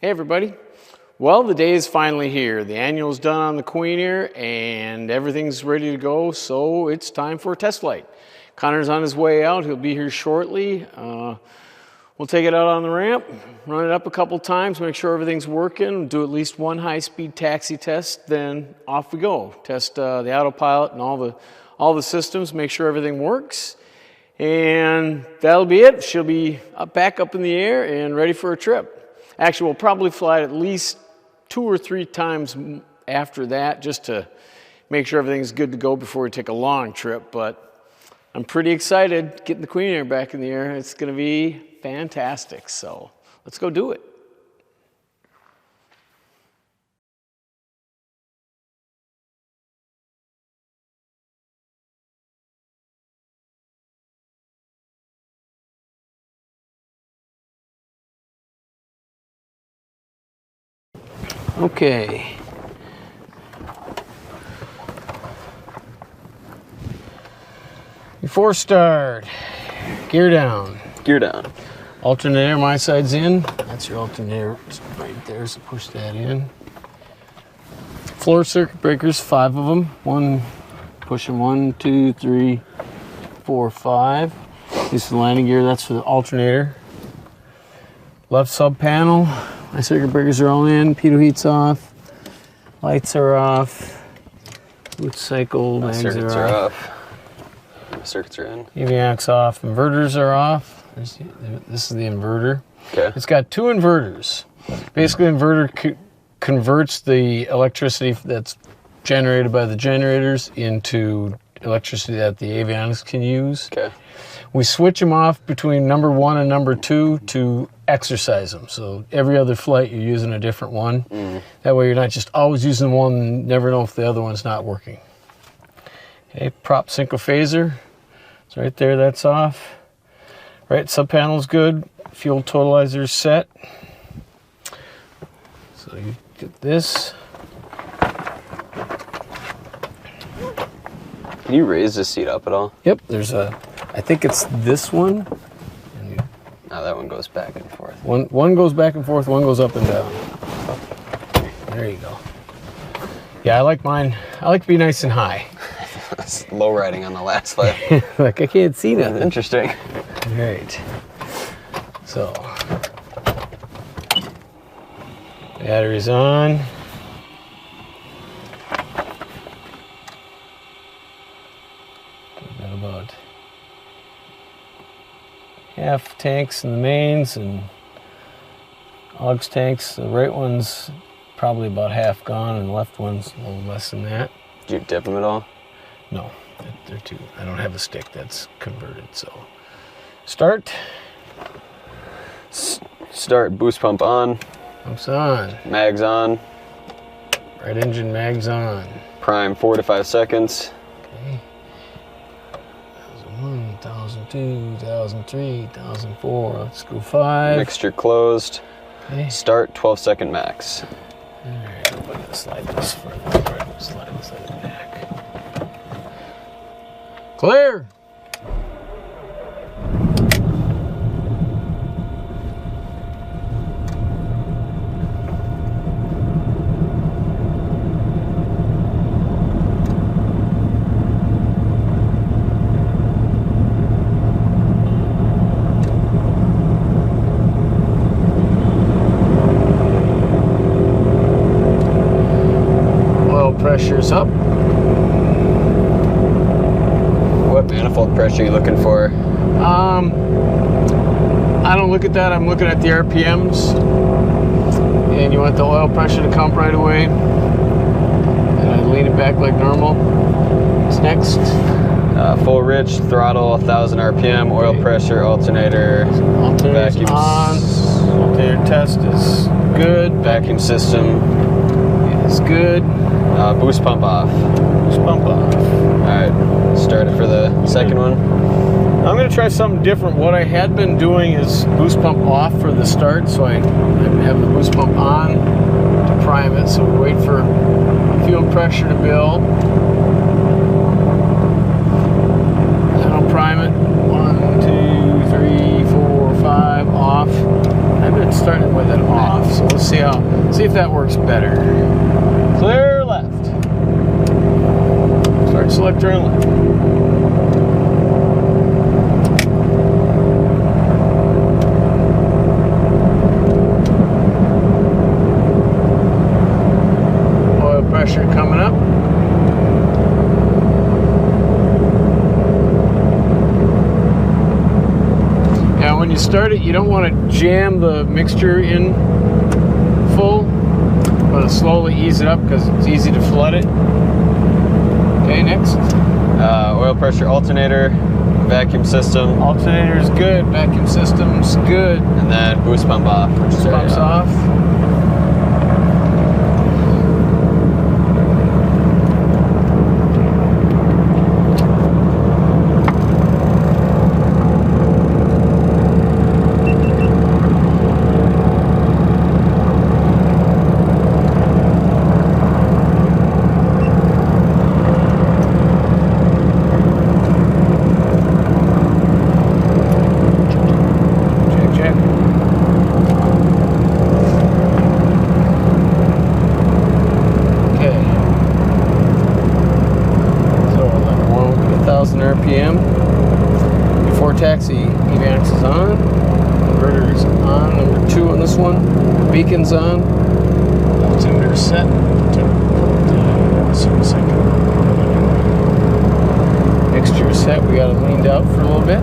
Hey everybody. Well, the day is finally here. The annual's done on the Queen Air and everything's ready to go, so it's time for a test flight. Connor's on his way out. He'll be here shortly. We'll take it out on the ramp, run it up a couple times, make sure everything's working, do at least one high-speed taxi test, then off we go. Test the autopilot and all the systems, make sure everything works. And that'll be it. She'll be back up in the air and ready for a trip. Actually, we'll probably fly it at least 2 or 3 times after that just to make sure everything's good to go before we take a long trip. But I'm pretty excited getting the Queen Air back in the air. It's going to be fantastic. So let's go do it. Okay. Before start, gear down. Gear down. Alternator, my side's in. That's your alternator right there, so push that in. Floor circuit breakers, 5 of them. Push them 1, 2, 3, 4, 5. This is the landing gear, that's for the alternator. Left sub panel. My circuit breakers are all in, pitot heat's off, lights are off, boot cycle, mags circuits are off. Circuits are in. Avionics off, inverters are off. This is the inverter. Okay. It's got 2 inverters. Basically, inverter converts the electricity that's generated by the generators into electricity that the avionics can use. Okay. We switch them off between number 1 and number 2 to exercise them. So every other flight you're using a different one. That way you're not just always using one and never know if the other one's not working. Okay, prop synchrophaser. It's right there, that's off. Right, sub panel's good. Fuel totalizer's set. So you get this. Can you raise the seat up at all? Yep, I think it's this one. No, that one goes back and forth. One goes back and forth, one goes up and down. There you go. Yeah, I like mine. I like to be nice and high. Low riding on the last flight. Like I can't see nothing. Interesting. All right. So, battery's on. Got about half tanks in the mains and aux tanks. The right one's probably about half gone and the left one's a little less than that. Did you dip them at all? No, they're too. I don't have a stick that's converted, so. Start. Start, boost pump on. Pump's on. Mags on. Right engine, mags on. Prime 4 to 5 seconds. Okay. 1001, 1002, 1003, 1004. Let's go 5. Mixture closed. Okay. Start 12-second max. All right, I'm going to slide this further. Slide it back. Clear. Pressure's up. What manifold pressure are you looking for? I don't look at that. I'm looking at the RPMs. And you want the oil pressure to come right away. And I lean it back like normal. What's next? Full rich, throttle, 1,000 RPM, oil pressure, alternator, vacuum on. Alternator test is good. Vacuum system is good. Boost pump off. Boost pump off. Alright, start it for the second one. I'm going to try something different. What I had been doing is boost pump off for the start, so I have the boost pump on to prime it. So we wait for fuel pressure to build. Then I'll prime it. 1, 2, 3, 4, 5, off. I've been starting with it off. off. So let's see if that works better. Clear left. Start selector and left. Oil pressure coming up. Now when you start it, you don't want to jam the mixture in full, but slowly ease it up because it's easy to flood it. Okay, next. Oil pressure alternator, vacuum system. Alternator's good, vacuum system's good. And then boost pump off, which is Pumps off. RPM. Before taxi, EVAX is on. Inverter is on. Number 2 on this one. Beacon's on. Altimeter set. Mixture set. We got it leaned out for a little bit.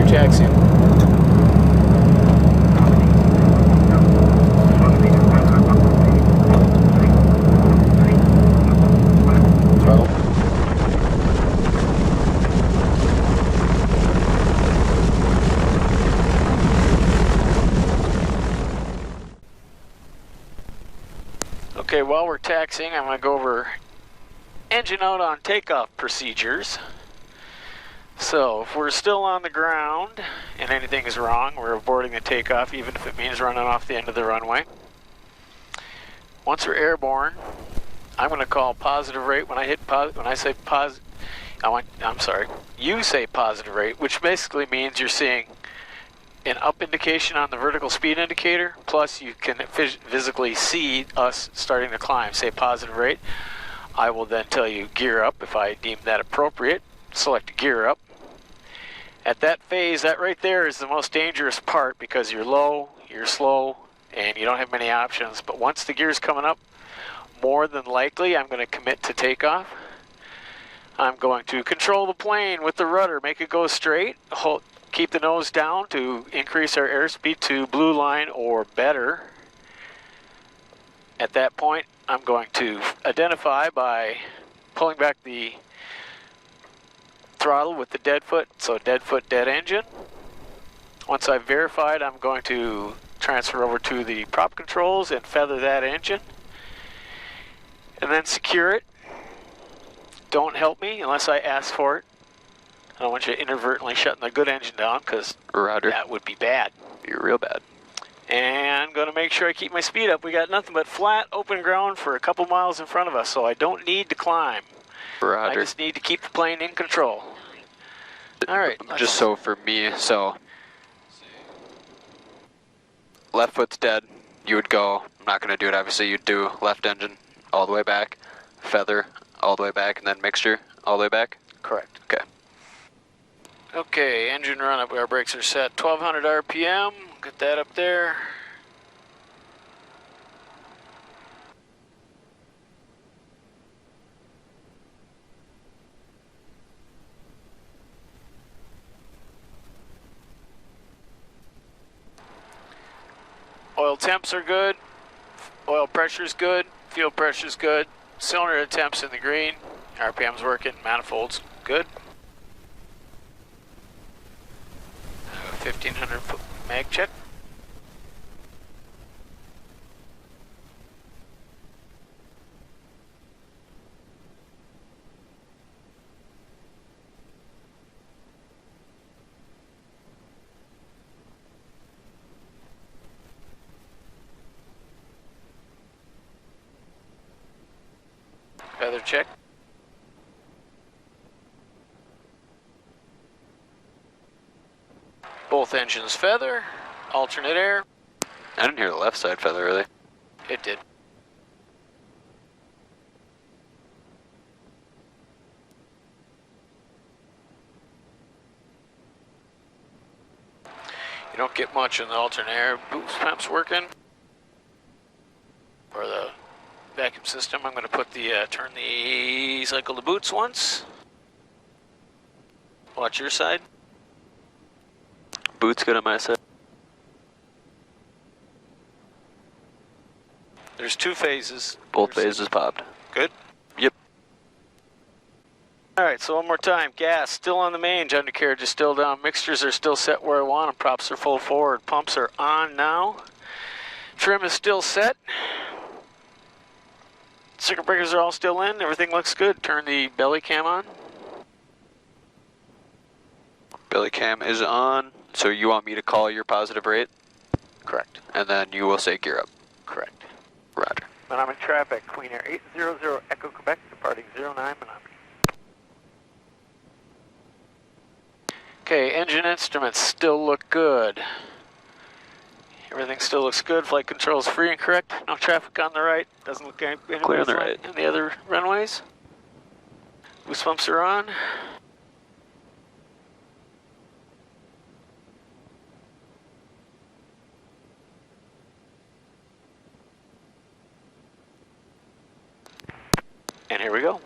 Taxi. Throttle. Okay, while we're taxiing, I'm going to go over engine out on takeoff procedures. So, if we're still on the ground and anything is wrong, we're aborting the takeoff, even if it means running off the end of the runway. Once we're airborne, I'm going to call positive rate. When I say positive, you say positive rate, which basically means you're seeing an up indication on the vertical speed indicator, plus you can physically see us starting to climb. Say positive rate. I will then tell you gear up if I deem that appropriate. Select gear up. At that phase, that right there is the most dangerous part because you're low, you're slow, and you don't have many options. But once the gear's coming up, more than likely I'm going to commit to takeoff. I'm going to control the plane with the rudder, make it go straight, keep the nose down to increase our airspeed to blue line or better. At that point, I'm going to identify by pulling back the throttle with the dead foot, so dead foot, dead engine. Once I've verified, I'm going to transfer over to the prop controls and feather that engine and then secure it. Don't help me unless I ask for it. I don't want you inadvertently shutting the good engine down because that would be bad. Be real bad. And I'm going to make sure I keep my speed up. We got nothing but flat open ground for a couple miles in front of us, so I don't need to climb. I just need to keep the plane in control. All right. Just so for me, so left foot's dead. You would go, I'm not going to do it obviously, you'd do left engine all the way back, feather all the way back, and then mixture all the way back? Correct. Okay. Okay, engine run up, our brakes are set 1200 RPM, get that up there. Oil temps are good, oil pressure's good, fuel pressure's good, cylinder temps in the green, RPM's working, manifold's good. 1500 foot mag check. Feather check. Both engines feather, alternate air. I didn't hear the left side feather really. It did. You don't get much in the alternate air. Boost pump's working. For the vacuum system, I'm going to put the turn the cycle to boots once. Watch your side. Boots good on my side. There's 2 phases. Both phases popped. Good? Yep. Alright, so one more time. Gas still on the mains, undercarriage is still down. Mixtures are still set where I want them. Props are full forward. Pumps are on now. Trim is still set. Circuit breakers are all still in. Everything looks good. Turn the belly cam on. Belly cam is on. So you want me to call your positive rate? Correct. And then you will say gear up. Correct. Roger. And I'm in traffic, Queen Air 800 Echo Quebec, departing 09 Menominee. Okay, engine instruments still look good. Everything still looks good. Flight control is free and correct. No traffic on the right. Doesn't look any Clear on the right. in the other runways. Boost pumps are on. And here we go.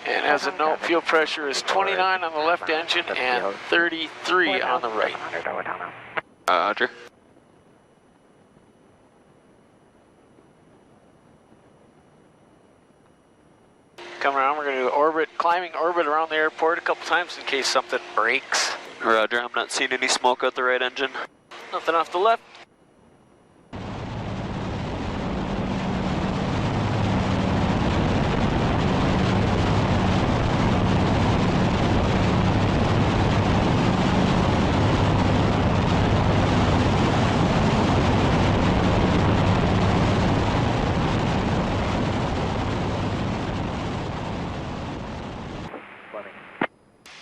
And as a note, fuel pressure is 29 on the left engine and 33 on the right. Roger. Come around, we're going to do orbit, climbing orbit around the airport a couple times in case something breaks. Roger, I'm not seeing any smoke out the right engine. Nothing off the left.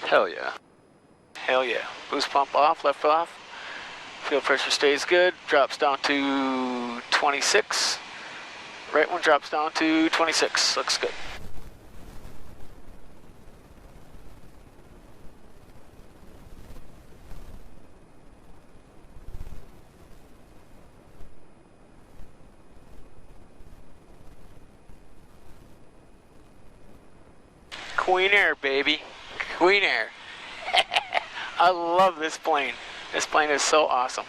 Hell yeah. Hell yeah. Boost pump off, left off. Fuel pressure stays good, drops down to 26. Right one drops down to 26, looks good. Queen Air, baby. Queen Air. I love this plane. This plane is so awesome.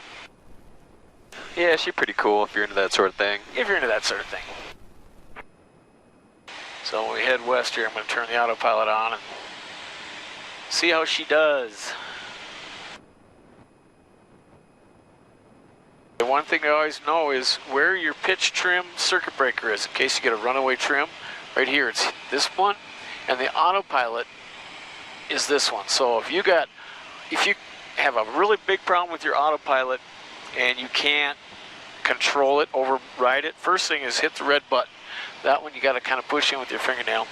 Yeah, she's pretty cool if you're into that sort of thing. If you're into that sort of thing. So when we head west here, I'm going to turn the autopilot on and see how she does. The one thing to always know is where your pitch trim circuit breaker is in case you get a runaway trim. Right here, it's this one, and the autopilot is this one. So if you have a really big problem with your autopilot and you can't control it, override it, first thing is hit the red button. That one you got to kind of push in with your fingernail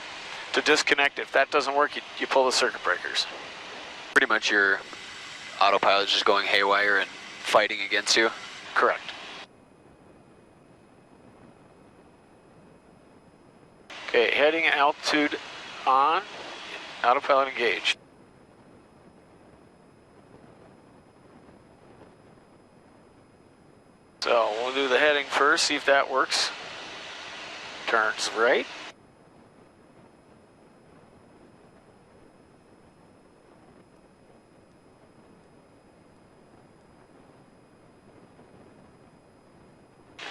to disconnect it. If that doesn't work, you pull the circuit breakers. Pretty much your autopilot's just going haywire and fighting against you. Correct. Okay, heading and altitude on, autopilot engaged. So we'll do the heading first, see if that works. Turns right.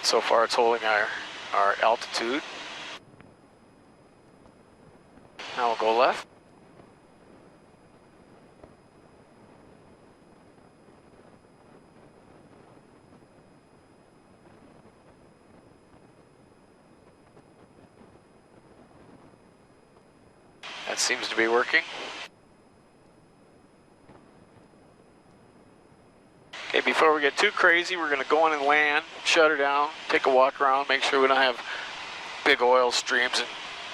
So far it's holding our altitude. Now we'll go left. That seems to be working. Okay, before we get too crazy, we're going to go in and land, shut her down, take a walk around, make sure we don't have big oil streams and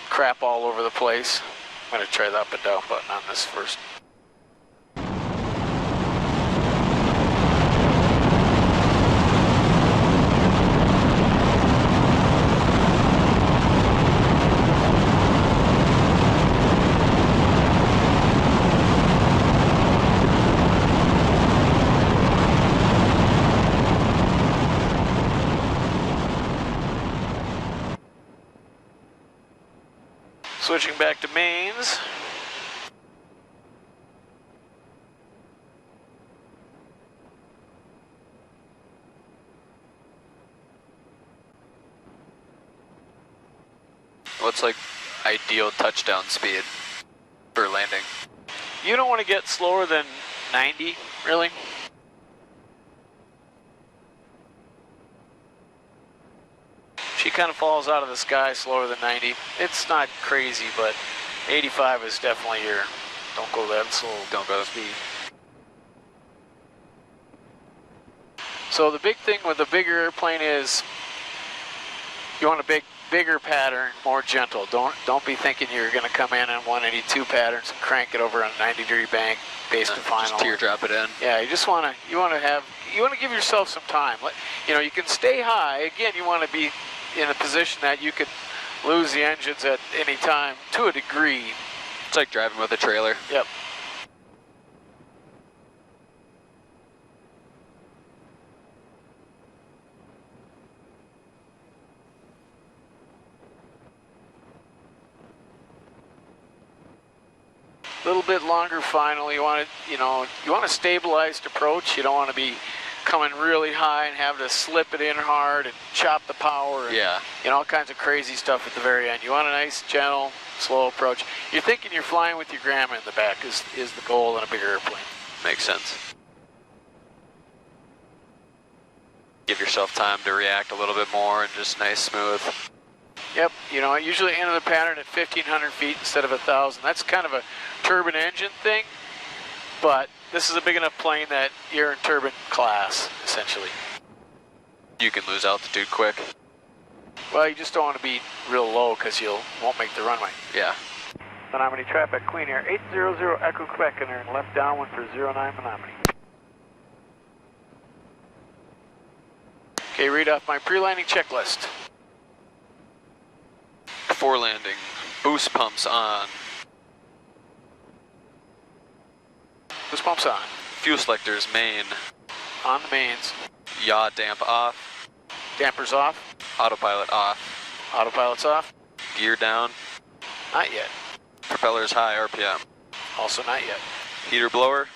crap all over the place. I'm going to try the up and down button on this first. Switching back to mains. What's like ideal touchdown speed for landing? You don't want to get slower than 90, really. She kind of falls out of the sky slower than 90. It's not crazy, but 85 is definitely your, don't go that slow. Don't go speed. So the big thing with a bigger airplane is you want a bigger pattern, more gentle. Don't be thinking you're going to come in 182 patterns and crank it over on a 90-degree bank based to final. Just teardrop it in. Yeah, you want to give yourself some time. You know, you can stay high. Again, you want to be in a position that you could lose the engines at any time to a degree. It's like driving with a trailer. Yep. A little bit longer final. You want a stabilized approach. You don't want to be coming really high and have to slip it in hard and chop the power and all kinds of crazy stuff at the very end. You want a nice, gentle, slow approach. You're thinking you're flying with your grandma in the back is the goal in a bigger airplane. Makes sense. Give yourself time to react a little bit more and just nice, smooth. Yep, I usually enter the pattern at 1,500 feet instead of 1,000. That's kind of a turbine engine thing, but this is a big enough plane that you're in turbine class, essentially. You can lose altitude quick. Well, you just don't want to be real low because you won't make the runway. Yeah. Menominee traffic, Queen Air 800 Echo Quebec, and turn left downwind for 09 Menominee. Okay, read off my pre-landing checklist. Before landing, boost pumps on. Boost pumps on. Fuel selectors main. On the mains. Yaw damp off. Dampers off. Autopilot off. Autopilot's off. Gear down. Not yet. Propellers high RPM. Also not yet. Heater blower.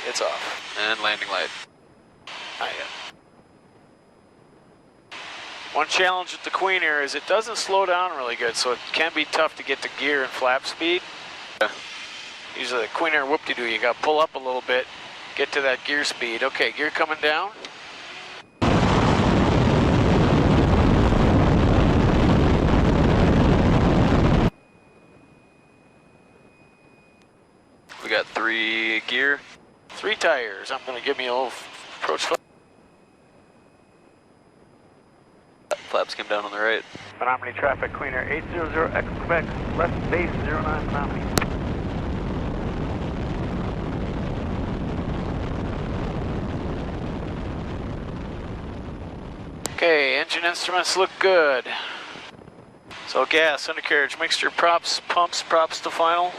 It's off. And landing light. Not yet. One challenge with the Queen Air is it doesn't slow down really good, so it can be tough to get to gear and flap speed. Yeah. Usually the Queen Air whoop-de-doo, you got to pull up a little bit, get to that gear speed. Okay, gear coming down. We got 3 gear. 3 tires. I'm going to give me a little approach. Flaps came down on the right. Menominee traffic, Queen Air 800 Echo Quebec, left base 09 Menominee. Okay, engine instruments look good. So gas, undercarriage, mixture, props, pumps, props to final.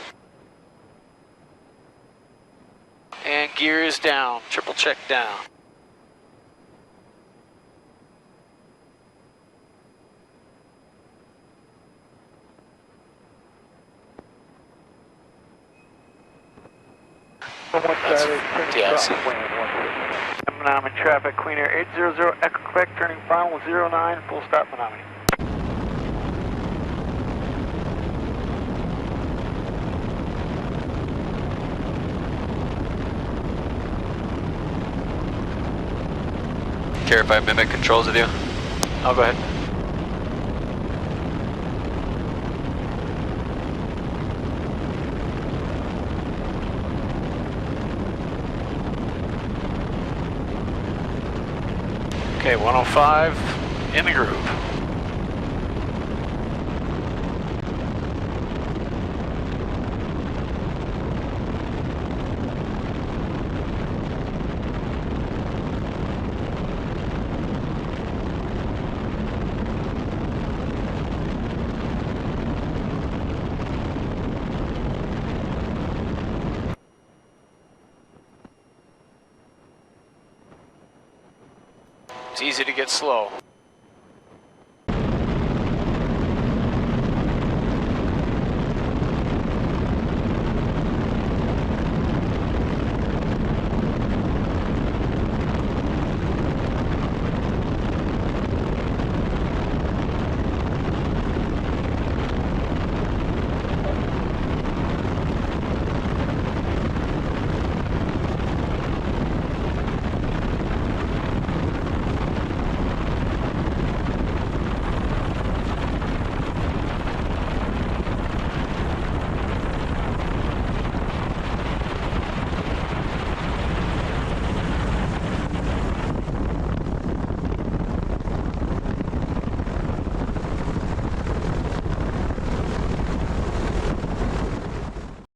And gear is down, triple check down. DIC. Menominee traffic, Queen Air 800 Echo Quebec, turning final 09, full stop Menominee. Care if I mimic controls with you? I'll go ahead. Okay, 105 in the groove. It's easy to get slow.